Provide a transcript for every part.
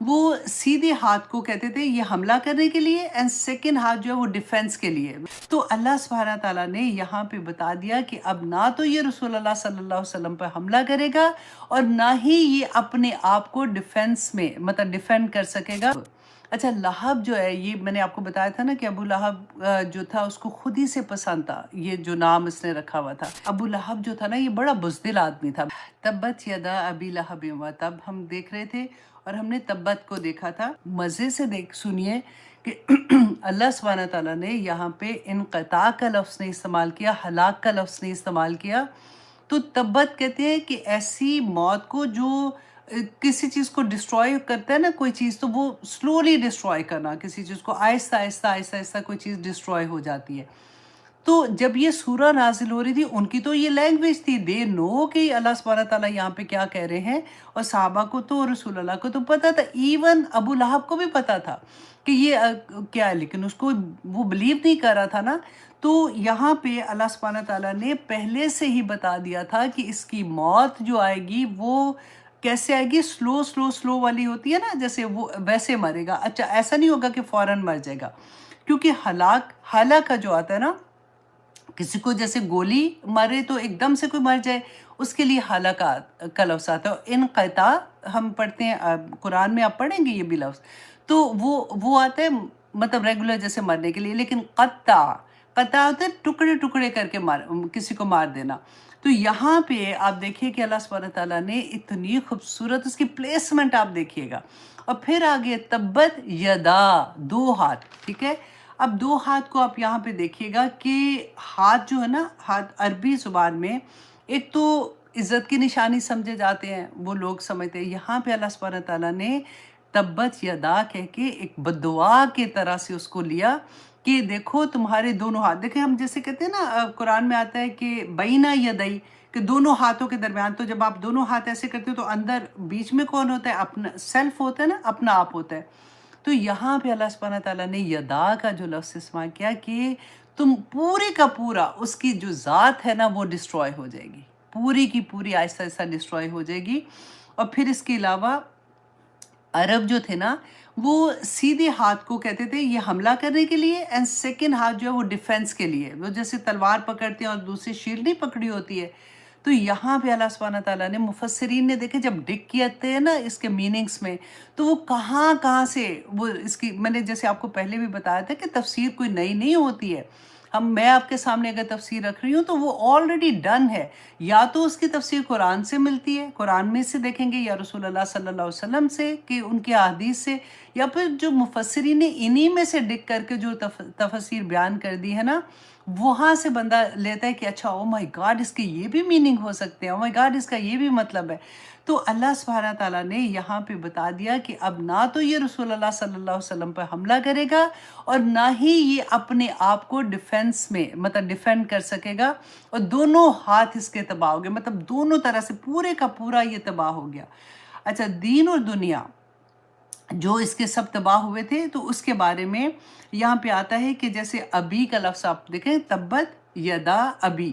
وہ سیدھے ہاتھ کو کہتے تھے یہ حملہ کرنے کے لیے، اینڈ سیکنڈ ہاتھ جو ہے وہ ڈیفنس کے لیے۔ تو اللہ سبحانہ تعالیٰ نے یہاں پہ بتا دیا کہ اب نہ تو یہ رسول اللہ صلی اللہ علیہ وسلم پر حملہ کرے گا اور نہ ہی یہ اپنے آپ کو ڈیفنس میں مطلب ڈیفینڈ کر سکے گا۔ اچھا، لہب جو ہے، یہ میں نے آپ کو بتایا تھا نا کہ ابو لہب جو تھا اس کو خود ہی سے پسند تھا یہ جو نام اس نے رکھا ہوا تھا۔ ابو لہب جو تھا نا یہ بڑا بزدل آدمی تھا۔ تبت یدا ابی لہب وتب ہم دیکھ رہے تھے اور ہم نے تبت کو دیکھا تھا۔ مزے سے سنیے کہ اللہ سبحانہ تعالیٰ نے یہاں پہ انقطاع کا لفظ نہیں استعمال کیا، ہلاک کا لفظ نہیں استعمال کیا۔ تو تبت کہتے ہیں کہ ایسی موت کو جو کسی چیز کو ڈسٹروائے کرتا ہے نا کوئی چیز، تو وہ سلولی ڈسٹروائے کرنا کسی چیز کو، آہستہ آہستہ آہستہ آہستہ کوئی چیز ڈسٹروائے ہو جاتی ہے۔ تو جب یہ سورہ نازل ہو رہی تھی ان کی تو یہ لینگویج تھی، دے نو کہ اللہ سبحانہ تعالیٰ یہاں پہ کیا کہہ رہے ہیں، اور صحابہ کو تو رسول اللہ کو تو پتہ تھا، ایون ابو لہب کو بھی پتہ تھا کہ یہ کیا ہے، لیکن اس کو وہ بلیو نہیں کر رہا تھا نا۔ تو یہاں پہ اللہ سبحانہ تعالیٰ نے پہلے سے ہی بتا دیا تھا کہ اس کی موت جو آئے گی وہ کیسے آئے گی، سلو والی ہوتی ہے نا، جیسے وہ ویسے مرے گا۔ اچھا، ایسا نہیں ہوگا کہ فوراً مر جائے گا، کیونکہ ہلاک کا جو آتا ہے نا، کسی کو جیسے گولی مارے تو ایک دم سے کوئی مر جائے، اس کے لیے ہلاکت کا لفظ آتا ہے۔ انقطاع ہم پڑھتے ہیں قرآن میں، آپ پڑھیں گے یہ بھی لفظ، تو وہ آتا ہے مطلب ریگولر جیسے مرنے کے لیے، لیکن قطع ہوتا ہے ٹکڑے ٹکڑے کر کے کسی کو مار دینا۔ تو یہاں پہ آپ دیکھیے کہ اللہ سبحانہ تعالیٰ نے اتنی خوبصورت اس کی پلیسمنٹ آپ دیکھیے گا، اور پھر آگے تبت یدا، دو ہاتھ، ٹھیک ہے۔ اب دو ہاتھ کو آپ یہاں پہ دیکھیے گا کہ ہاتھ جو ہے نا، ہاتھ عربی زبان میں ایک تو عزت کی نشانی سمجھے جاتے ہیں، وہ لوگ سمجھتے ہیں، یہاں پہ اللہ سبحانہ تعالیٰ نے تبت یدا کہہ کے ایک بددعا کے طرح سے اس کو لیا کہ دیکھو تمہارے دونوں ہاتھ، دیکھیں ہم جیسے کہتے ہیں نا قرآن میں آتا ہے کہ بینا یدئی، کہ دونوں ہاتھوں کے درمیان، تو جب آپ دونوں ہاتھ ایسے کرتے ہو تو اندر بیچ میں کون ہوتا ہے؟ اپنا سیلف ہوتا ہے نا، اپنا آپ ہوتا ہے۔ تو یہاں پہ اللہ سبحانہ تعالیٰ نے یدا کا جو لفظ استعمال کیا کہ تم پورے کا پورا اس کی جو ذات ہے نا وہ ڈسٹروائے ہو جائے گی، پوری کی پوری آہستہ آہستہ ڈسٹروائے ہو جائے گی۔ اور پھر اس کے علاوہ عرب جو تھے نا وہ سیدھے ہاتھ کو کہتے تھے یہ حملہ کرنے کے لیے، اینڈ سیکنڈ ہاتھ جو ہے وہ ڈیفنس کے لیے، وہ جیسے تلوار پکڑتے ہیں اور دوسری شیلڈ نہیں پکڑی ہوتی ہے۔ تو یہاں پہ اللہ سبحانہ تعالیٰ نے، مفسرین نے دیکھے جب ڈگ کیتے ہیں نا اس کے میننگز میں، تو وہ کہاں سے وہ اس کی، میں نے جیسے آپ کو پہلے بھی بتایا تھا کہ تفسیر کوئی نئی نہیں ہوتی ہے۔ میں آپ کے سامنے اگر تفسیر رکھ رہی ہوں تو وہ آلریڈی ڈن ہے، یا تو اس کی تفسیر قرآن سے ملتی ہے، قرآن میں سے دیکھیں گے، یا رسول اللہ صلی اللہ علیہ وسلم سے کہ ان کے احادیث سے، یا پھر جو مفسرین نے انہی میں سے ڈگ کر کے جو تفسیر بیان کر دی ہے نا، وہاں سے بندہ لیتا ہے کہ اچھا او مائی گاڈ اس کے یہ بھی میننگ ہو سکتے ہیں، او مائی گاڈ اس کا یہ بھی مطلب ہے۔ تو اللہ سبحانہ تعالیٰ نے یہاں پہ بتا دیا کہ اب نہ تو یہ رسول اللہ صلی اللہ علیہ وسلم پر حملہ کرے گا اور نہ ہی یہ اپنے آپ کو ڈیفنس میں مطلب ڈیفینڈ کر سکے گا، اور دونوں ہاتھ اس کے تباہ ہو گئے، مطلب دونوں طرح سے پورے کا پورا یہ تباہ ہو گیا۔ اچھا، دین اور دنیا جو اس کے سب تباہ ہوئے تھے، تو اس کے بارے میں یہاں پہ آتا ہے کہ جیسے ابی کا لفظ آپ دیکھیں، تبت یدا ابی،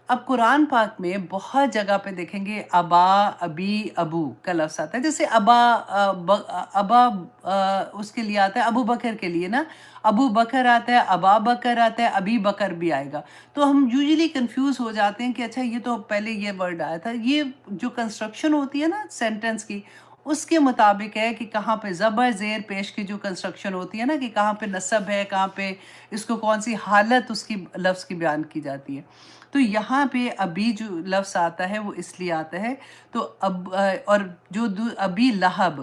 اب قرآن پاک میں بہت جگہ پہ دیکھیں گے ابا، ابی، ابو کا لفظ آتا ہے، جیسے ابا اس کے لیے آتا ہے ابو بکر کے لیے نا، ابو بکر آتا ہے، ابا بکر آتا ہے، ابی بکر بھی آئے گا، تو ہم یوزلی کنفیوز ہو جاتے ہیں کہ اچھا یہ تو پہلے یہ ورڈ آیا تھا۔ یہ جو کنسٹرکشن ہوتی ہے نا سینٹنس کی، اس کے مطابق ہے کہ کہاں پہ زبر زیر پیش کی جو کنسٹرکشن ہوتی ہے نا، کہ کہاں پہ نصب ہے، کہاں پہ اس کو کون سی حالت اس کی لفظ کی بیان کی جاتی ہے۔ تو یہاں پہ ابی جو لفظ آتا ہے وہ اس لیے آتا ہے، تو اور جو ابی لہب،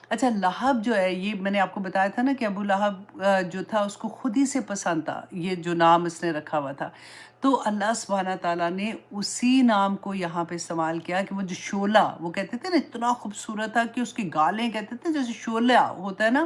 اچھا لہب جو ہے، یہ میں نے آپ کو بتایا تھا نا کہ ابو لہب جو تھا اس کو خود ہی سے پسند تھا یہ جو نام اس نے رکھا ہوا تھا، تو اللہ سبحانہ تعالیٰ نے اسی نام کو یہاں پہ استعمال کیا کہ وہ جو شعلہ وہ کہتے تھے نا، اتنا خوبصورت تھا کہ اس کی گالیں کہتے تھے جیسے شعلہ ہوتا ہے نا،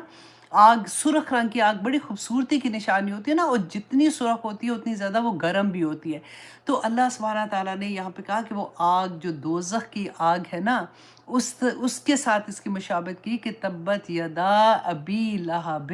آگ، سرخ رنگ کی آگ، بڑی خوبصورتی کی نشانی ہوتی ہے نا، اور جتنی سرخ ہوتی ہے اتنی زیادہ وہ گرم بھی ہوتی ہے۔ تو اللہ سبحانہ تعالیٰ نے یہاں پہ کہا کہ وہ آگ جو دوزخ کی آگ ہے نا، اس کے ساتھ اس کی مشابہت کی کہ تبت یدا ابی لہب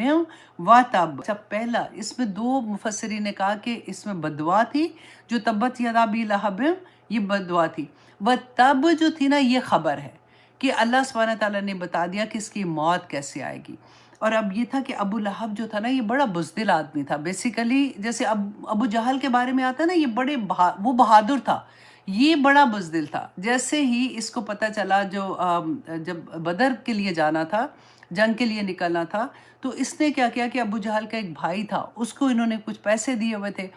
و تب۔ اچھا، پہلا اس میں دو مفسرین نے کہا کہ اس میں بددعا تھی، جو تبت یدا ابی لہب یہ بددعا تھی، و تب جو تھی نا یہ خبر ہے کہ اللہ سبحانہ تعالیٰ نے بتا دیا کہ اس کی موت کیسے آئے گی۔ اور اب یہ تھا کہ ابو لہب جو تھا نا یہ بڑا بزدل آدمی تھا، بیسیکلی جیسے ابو جہل کے بارے میں آتا ہے نا، یہ وہ بہادر تھا، یہ بڑا بزدل تھا۔ جیسے ہی اس کو پتہ چلا جب بدر کے لیے جانا تھا، جنگ کے لیے نکلنا تھا، تو اس نے کیا کیا کہ ابو جہل کا ایک بھائی تھا، اس کو انہوں نے کچھ پیسے دیے ہوئے تھے،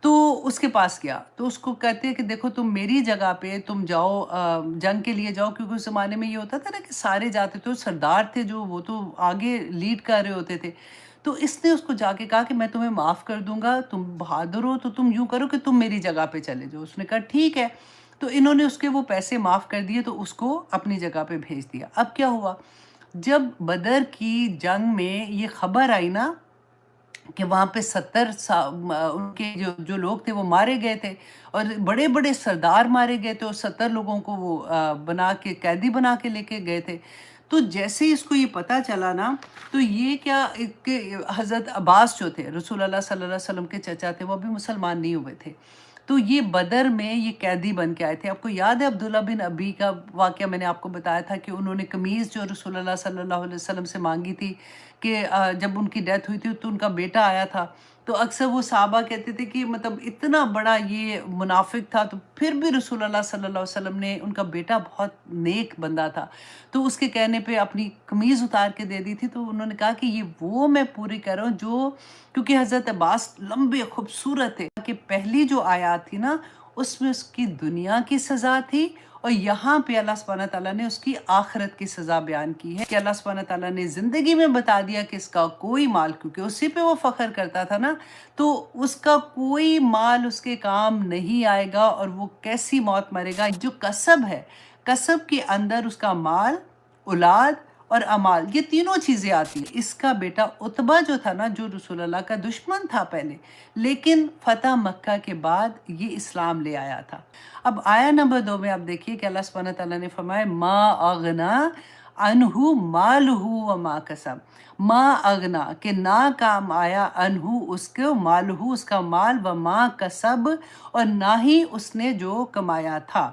تو اس کے پاس گیا تو اس کو کہتے ہیں کہ دیکھو تم میری جگہ پہ تم جاؤ، جنگ کے لیے جاؤ، کیونکہ اس زمانے میں یہ ہوتا تھا نا کہ سارے جاتے تھے، سردار تھے جو وہ تو آگے لیڈ کر رہے ہوتے تھے۔ تو اس نے اس کو جا کے کہا کہ میں تمہیں معاف کر دوں گا، تم بہادر ہو تو تم یوں کرو کہ تم میری جگہ پہ چلے جاؤ۔ اس نے کہا ٹھیک ہے، تو انہوں نے اس کے وہ پیسے معاف کر دیے، تو اس کو اپنی جگہ پہ بھیج دیا۔ اب کیا ہوا، جب بدر کی جنگ میں یہ خبر آئی نا کہ وہاں پہ 70 ان کے جو لوگ تھے وہ مارے گئے تھے، اور بڑے بڑے سردار مارے گئے تھے، اور 70 لوگوں کو وہ بنا کے قیدی بنا کے لے کے گئے تھے۔ تو جیسے ہی اس کو یہ پتہ چلا نا، تو یہ کیا کہ حضرت عباس جو تھے رسول اللہ صلی اللہ علیہ وسلم کے چچا تھے، وہ ابھی مسلمان نہیں ہوئے تھے، تو یہ بدر میں یہ قیدی بن کے آئے تھے۔ آپ کو یاد ہے عبداللہ بن ابی کا واقعہ میں نے آپ کو بتایا تھا کہ انہوں نے قمیض جو رسول اللہ صلی اللہ علیہ وسلم سے مانگی تھی، کہ جب ان کی ڈیتھ ہوئی تھی تو ان کا بیٹا آیا تھا، تو اکثر وہ صحابہ کہتے تھے کہ مطلب اتنا بڑا یہ منافق تھا، تو پھر بھی رسول اللہ صلی اللہ علیہ وسلم نے، ان کا بیٹا بہت نیک بندہ تھا، تو اس کے کہنے پہ اپنی قمیض اتار کے دے دی تھی۔ تو انہوں نے کہا کہ یہ وہ میں پوری کر رہا ہوں جو، کیونکہ حضرت عباس لمبے خوبصورت تھے، کہ پہلی جو آیات تھی نا اس میں اس کی دنیا کی سزا تھی، اور یہاں پہ اللہ سبحانہ تعالیٰ نے اس کی آخرت کی سزا بیان کی ہے، کہ اللہ سبحانہ تعالیٰ نے زندگی میں بتا دیا کہ اس کا کوئی مال، کیونکہ اسی پہ وہ فخر کرتا تھا نا، تو اس کا کوئی مال اس کے کام نہیں آئے گا، اور وہ کیسی موت مرے گا۔ جو کسب ہے، کسب کے اندر اس کا مال، اولاد اور امال، یہ تینوں چیزیں آتی ہیں۔ اس کا بیٹا عتبہ جو تھا نا، جو رسول اللہ کا دشمن تھا پہلے، لیکن فتح مکہ کے بعد یہ اسلام لے آیا تھا۔ اب آیا نمبر 2 میں آپ دیکھیے کہ اللہ سبحانہ تعالیٰ نے فرمایا ما اغنا انہو مالہ وما کسب، ما اغنا کہ نہ کام آیا، انہو اس کے، مالہ اس کا مال، وما کسب اور نہ ہی اس نے جو کمایا تھا۔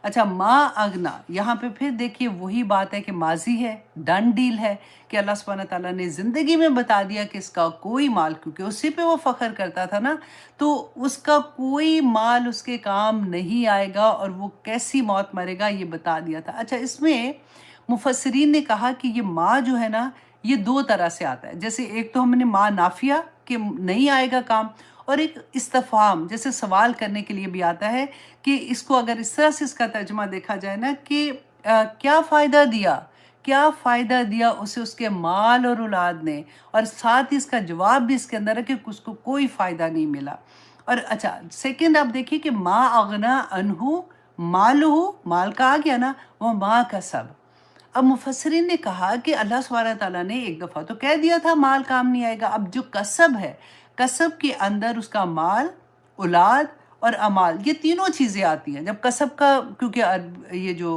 اچھا، ما اغنا یہاں پہ پھر دیکھیے وہی بات ہے کہ ماضی ہے، ڈن ڈیل ہے، کہ اللہ سبحانہ تعالیٰ نے زندگی میں بتا دیا کہ اس کا کوئی مال، کیونکہ اسی پہ وہ فخر کرتا تھا نا، تو اس کا کوئی مال اس کے کام نہیں آئے گا، اور وہ کیسی موت مرے گا یہ بتا دیا تھا۔ اچھا، اس میں مفسرین نے کہا کہ یہ ما جو ہے نا یہ 2 طرح سے آتا ہے، جیسے ایک تو ہم نے ما نافیہ کہ نہیں آئے گا کام، اور ایک استفہام جیسے سوال کرنے کے لیے بھی آتا ہے، کہ اس کو اگر اس طرح سے اس کا ترجمہ دیکھا جائے نا کہ کیا فائدہ دیا، کیا فائدہ دیا اسے اس کے مال اور اولاد نے، اور ساتھ ہی اس کا جواب بھی اس کے اندر ہے کہ اس کو کوئی فائدہ نہیں ملا۔ اور اچھا سیکنڈ آپ دیکھیے کہ ما اغنا انہو مالہ، مال کا آ گیا نا، وہ ما کسب۔ اب مفسرین نے کہا کہ اللہ سبحانہ تعالیٰ نے ایک دفعہ تو کہہ دیا تھا مال کام نہیں آئے گا، اب جو کسب ہے، کسب کے اندر اس کا مال، اولاد اور امال، یہ تینوں چیزیں آتی ہیں۔ جب کسب کا، کیونکہ یہ جو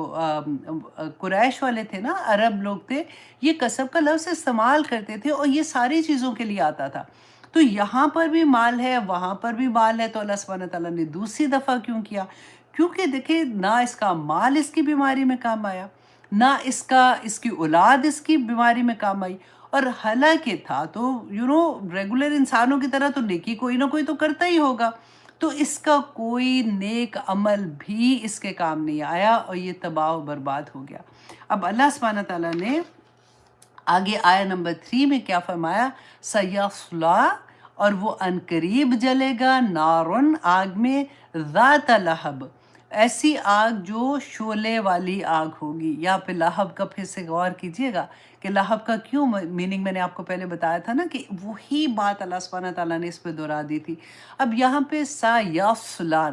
قریش والے تھے نا، عرب لوگ تھے، یہ کسب کا لفظ استعمال کرتے تھے، اور یہ ساری چیزوں کے لیے آتا تھا۔ تو یہاں پر بھی مال ہے، وہاں پر بھی مال ہے، تو اللہ سبحانہ تعالیٰ نے دوسری دفعہ کیوں کیا؟ کیونکہ دیکھیں نہ اس کا مال اس کی بیماری میں کام آیا، نہ اس کی اولاد اس کی بیماری میں کام آئی، اور حالانکہ تھا تو ریگولر انسانوں کی طرح تو نیکی کوئی نہ کوئی تو کرتا ہی ہوگا، تو اس کا کوئی نیک عمل بھی اس کے کام نہیں آیا، اور یہ تباہ و برباد ہو گیا۔ اب اللہ سبحانہ تعالیٰ نے آگے آیا نمبر 3 میں کیا فرمایا؟ سیصلا، اور وہ عنقریب جلے گا، نارن آگ میں، ذات لہب، ایسی آگ جو شعلے والی آگ ہوگی۔ یا پھر لہب کا پھر سے غور کیجئے گا کہ لہب کا کیوں میننگ میں نے آپ کو پہلے بتایا تھا نا، کہ وہی بات اللہ سبحانہ تعالیٰ نے اس پہ دہرا دی تھی۔ اب یہاں پہ سیصلا،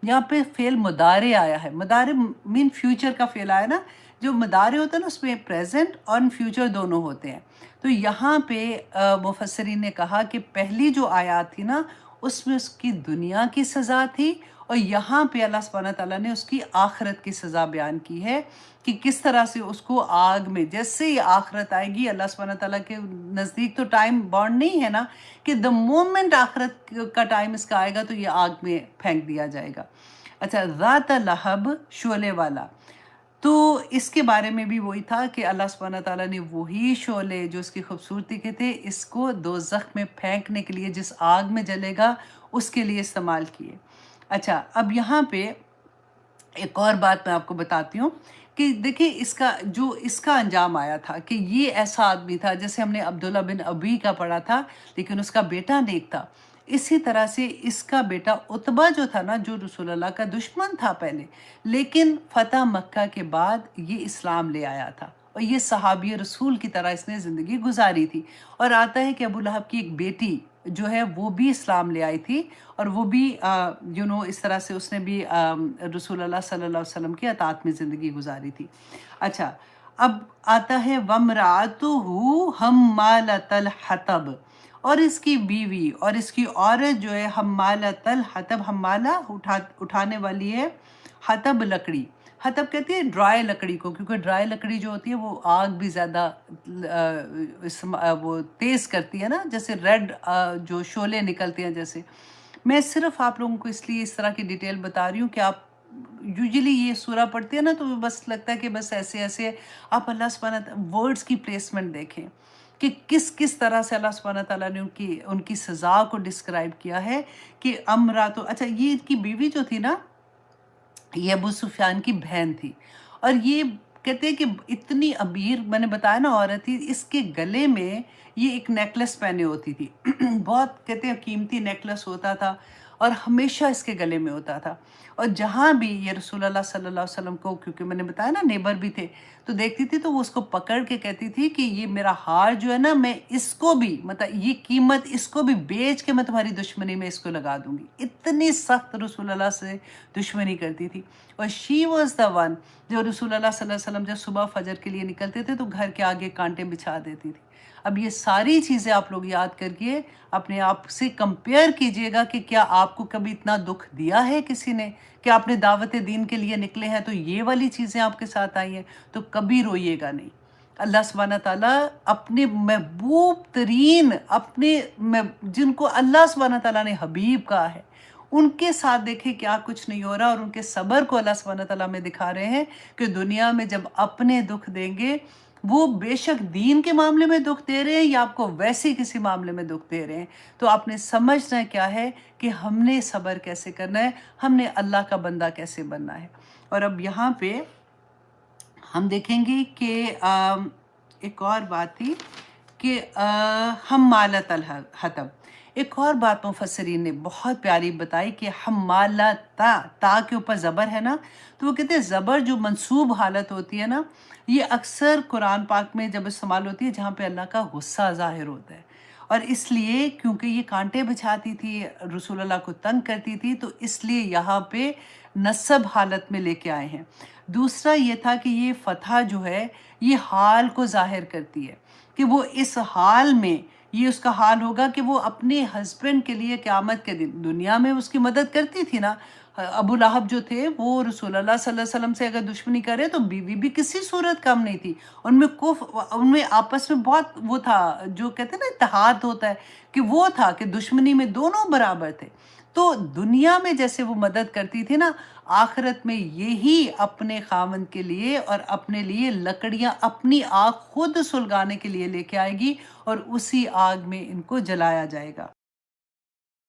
یہاں پہ فعل مضارع آیا ہے، مضارع مین فیوچر کا فعل آیا نا، جو مضارع ہوتا ہے نا اس میں پریزنٹ اور فیوچر دونوں ہوتے ہیں۔ تو یہاں پہ مفسرین نے کہا کہ پہلی جو آیات تھی نا اس میں اس کی دنیا کی سزا تھی، اور یہاں پہ اللہ سبحانہ تعالیٰ نے اس کی آخرت کی سزا بیان کی ہے، کہ کس طرح سے اس کو آگ میں، جیسے ہی آخرت آئے گی، اللہ سبحانہ تعالیٰ کے نزدیک تو ٹائم بانڈ نہیں ہے نا، کہ the moment آخرت کا ٹائم اس کا آئے گا تو یہ آگ میں پھینک دیا جائے گا۔ اچھا، ذات لہب، شعلے والا، تو اس کے بارے میں بھی وہی تھا کہ اللہ سبحانہ تعالیٰ نے وہی شعلے جو اس کی خوبصورتی کے تھے اس کو دوزخ میں پھینکنے کے لیے، جس آگ میں جلے گا اس کے لیے استعمال کیے۔ اچھا، اب یہاں پہ ایک اور بات میں آپ کو بتاتی ہوں کہ دیکھیں اس کا انجام آیا تھا کہ یہ ایسا آدمی تھا، جیسے ہم نے عبداللہ بن ابی کا پڑھا تھا، لیکن اس کا بیٹا نیک تھا۔ اسی طرح سے اس کا بیٹا عتبہ جو تھا نا، جو رسول اللہ کا دشمن تھا پہلے، لیکن فتح مکہ کے بعد یہ اسلام لے آیا تھا، اور یہ صحابی رسول کی طرح اس نے زندگی گزاری تھی۔ اور آتا ہے کہ ابو لہب کی ایک بیٹی جو ہے وہ بھی اسلام لے آئی تھی، اور وہ بھی اس طرح سے اس نے بھی رسول اللہ صلی اللہ علیہ وسلم کی اطاعت میں زندگی گزاری تھی۔ اچھا، اب آتا ہے وَامْرَأَتُهُ حَمَّالَةَ الْحَطَبِ، اور اس کی بیوی اور اس کی عورت جو ہے حمالۃ الحطب، حمالہ اٹھانے والی ہے، حطب لکڑی، حطب کہتی ہے ڈرائی لکڑی کو، کیونکہ ڈرائی لکڑی جو ہوتی ہے وہ آگ بھی زیادہ وہ تیز کرتی ہے نا، جیسے ریڈ جو شعلے نکلتے ہیں جیسے۔ میں صرف آپ لوگوں کو اس لیے اس طرح کی ڈیٹیل بتا رہی ہوں کہ آپ یوزلی یہ سورہ پڑھتے ہیں نا تو بس لگتا ہے کہ بس ایسے ایسے آپ اللہ سبحانہ ورڈز کی پلیسمنٹ دیکھیں کہ کس طرح سے اللہ سبحانہ تعالیٰ نے ان کی سزا کو ڈسکرائب کیا ہے کہ امراتو، اچھا یہ ان کی بیوی جو تھی نا، یہ ابو سفیان کی بہن تھی، اور یہ کہتے ہیں کہ اتنی امیر، میں نے بتایا نا عورت تھی، اس کے گلے میں یہ ایک نیکلس پہنے ہوتی تھی بہت کہتے ہیں قیمتی نیکلس ہوتا تھا، اور ہمیشہ اس کے گلے میں ہوتا تھا۔ اور جہاں بھی یہ رسول اللہ صلی اللہ علیہ وسلم کو، کیونکہ میں نے بتایا نا نیبر بھی تھے، تو دیکھتی تھی تو وہ اس کو پکڑ کے کہتی تھی کہ یہ میرا ہار جو ہے نا، میں اس کو بھی مطلب یہ قیمت اس کو بھی بیچ کے میں تمہاری دشمنی میں اس کو لگا دوں گی۔ اتنی سخت رسول اللہ سے دشمنی کرتی تھی۔ اور شی واز دا ون، جو رسول اللہ صلی اللہ علیہ وسلم جب صبح فجر کے لیے نکلتے تھے تو گھر کے آگے کانٹے بچھا دیتی تھی۔ اب یہ ساری چیزیں آپ لوگ یاد کر کے اپنے آپ سے کمپیئر کیجئے گا کہ کیا آپ کو کبھی اتنا دکھ دیا ہے کسی نے، کہ آپ نے دعوت دین کے لیے نکلے ہیں تو یہ والی چیزیں آپ کے ساتھ آئی ہیں، تو کبھی روئیے گا نہیں۔ اللہ سبحانہ تعالیٰ اپنے محبوب ترین، جن کو اللہ سبحانہ تعالیٰ نے حبیب کہا ہے، ان کے ساتھ دیکھیں کیا کچھ نہیں ہو رہا، اور ان کے صبر کو اللہ سبحانہ تعالیٰ میں دکھا رہے ہیں کہ دنیا میں جب اپنے دکھ دیں گے، وہ بے شک دین کے معاملے میں دکھ دے رہے ہیں یا آپ کو ویسے کسی معاملے میں دکھ دے رہے ہیں، تو آپ نے سمجھنا کیا ہے کہ ہم نے صبر کیسے کرنا ہے، ہم نے اللہ کا بندہ کیسے بننا ہے۔ اور اب یہاں پہ ہم دیکھیں گے کہ ایک اور بات تھی کہ حمالۃ الحطب، ایک اور بات مفسرین نے بہت پیاری بتائی کہ حمالۃ، تا کے اوپر زبر ہے نا، تو وہ کہتے ہیں زبر جو منصوب حالت ہوتی ہے نا، یہ اکثر قرآن پاک میں جب استعمال ہوتی ہے جہاں پہ اللہ کا غصہ ظاہر ہوتا ہے، اور اس لیے کیونکہ یہ کانٹے بچھاتی تھی، رسول اللہ کو تنگ کرتی تھی، تو اس لیے یہاں پہ نصب حالت میں لے کے آئے ہیں۔ دوسرا یہ تھا کہ یہ فتح جو ہے یہ حال کو ظاہر کرتی ہے، کہ وہ اس حال میں، یہ اس کا حال ہوگا کہ وہ اپنے ہسبینڈ کے لیے قیامت کے دن، دنیا میں اس کی مدد کرتی تھی نا، ابو لہب جو تھے وہ رسول اللہ صلی اللہ علیہ وسلم سے اگر دشمنی کرے تو بیوی بھی کسی صورت کم نہیں تھی، ان میں آپس میں بہت وہ تھا، جو کہتے ہیں نا اتحاد ہوتا ہے، کہ وہ تھا کہ دشمنی میں دونوں برابر تھے۔ تو دنیا میں جیسے وہ مدد کرتی تھی نا، آخرت میں یہی اپنے خاوند کے لیے اور اپنے لیے لکڑیاں اپنی آگ خود سلگانے کے لیے لے کے آئے گی، اور اسی آگ میں ان کو جلایا جائے گا۔